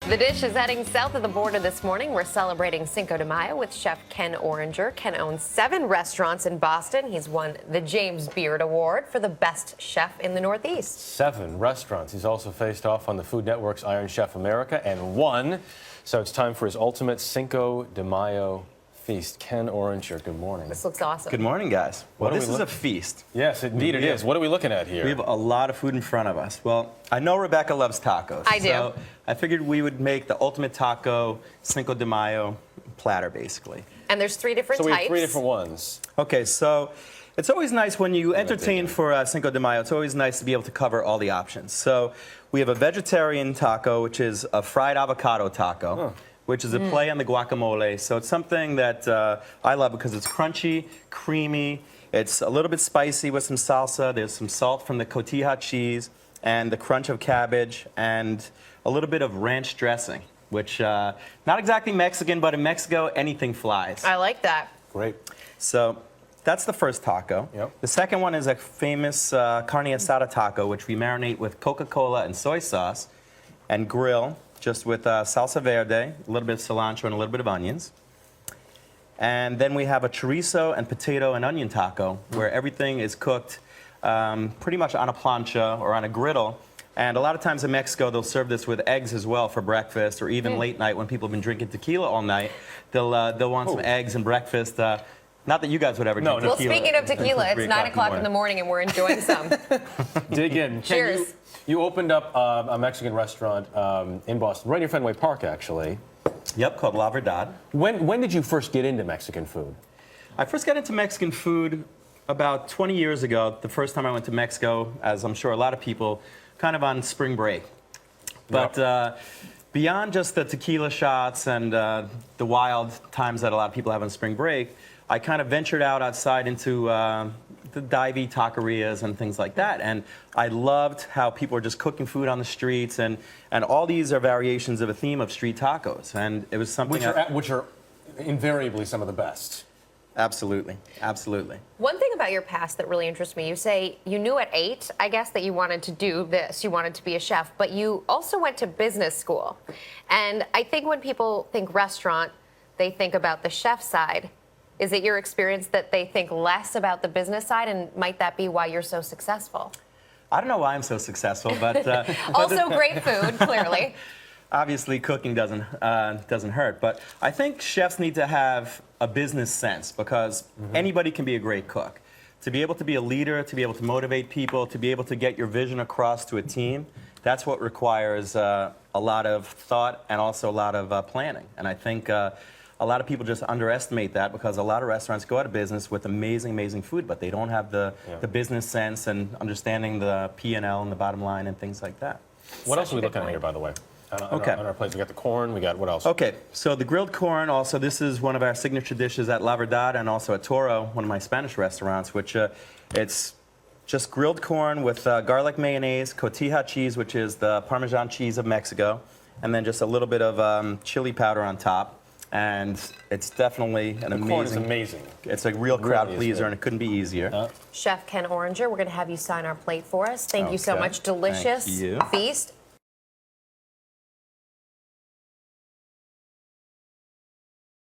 The dish is heading south of the border this morning. We're celebrating Cinco de Mayo with Chef Ken Oringer. Ken owns 7 restaurants in Boston. He's won the James Beard Award for the best chef in the Northeast. 7 restaurants. He's also faced off on the Food Network's Iron Chef America and won. So it's time for his ultimate Cinco de Mayo feast. Ken Oringer, good morning. This looks awesome. Good morning, guys. Well, this is a feast. Yes, indeed it is. What are we looking at here? We have a lot of food in front of us. Well, I know Rebecca loves tacos. I do. So I figured we would make the ultimate taco Cinco de Mayo platter, basically. And there's 3 different So types. we have 3 different ones. Okay, so it's always nice when you entertain for Cinco de Mayo, it's always nice to be able to cover all the options. So we have a vegetarian taco, which is a fried avocado taco. Which is a play on the guacamole. So it's something that I love because it's crunchy, creamy, it's a little bit spicy with some salsa, there's some salt from the cotija cheese, and the crunch of cabbage, and a little bit of ranch dressing, which, not exactly Mexican, but in Mexico, anything flies. I like that. Great. So that's the first taco. Yep. The second one is a famous carne asada taco, which we marinate with Coca-Cola and soy sauce and grill, just with salsa verde, a little bit of cilantro, and a little bit of onions. And then we have a chorizo and potato and onion taco, where everything is cooked pretty much on a plancha or on a griddle. And a lot of times in Mexico, they'll serve this with eggs as well for breakfast, or even late night when people have been drinking tequila all night. They'll want some eggs and breakfast. Not that you guys would ever drink tequila. Well, speaking of tequila, it's 9 o'clock in the morning and we're enjoying some. Dig in. Cheers. You opened up a Mexican restaurant in Boston, right near Fenway Park, actually. Yep, called La Verdad. When did you first get into Mexican food? I first got into Mexican food about 20 years ago, the first time I went to Mexico, as I'm sure a lot of people, kind of on spring break. But beyond just the tequila shots and the wild times that a lot of people have on spring break, I kind of ventured out outside into the divey taquerias and things like that. And I loved how people were just cooking food on the streets. And all these are variations of a theme of street tacos. And it was something Which are invariably some of the best. Absolutely. Absolutely. One thing about your past that really interests me, you say you knew at 8, I guess, that you wanted to do this. You wanted to be a chef, but you also went to business school. And I think when people think restaurant, they think about the chef side. Is it your experience that they think less about the business side, and might that be why you're so successful? I don't know why I'm so successful, but also great food, clearly. Obviously, cooking doesn't hurt, but I think chefs need to have a business sense because anybody can be a great cook. To be able to be a leader, to be able to motivate people, to be able to get your vision across to a team, that's what requires a lot of thought and also a lot of planning. And I think a lot of people just underestimate that because a lot of restaurants go out of business with amazing, amazing food, but they don't have the business sense and understanding the P&L and the bottom line and things like that. What else are we looking at here, by the way? On our plates, we got the corn, we got what else? Okay, so the grilled corn, also this is one of our signature dishes at La Verdad and also at Toro, one of my Spanish restaurants, which it's just grilled corn with garlic mayonnaise, cotija cheese, which is the Parmesan cheese of Mexico, and then just a little bit of chili powder on top. And it's definitely an amazing... The corn is amazing. It's a real crowd pleaser, and it couldn't be easier. Chef Ken Oringer, we're going to have you sign our plate for us. Thank you so much. Delicious feast.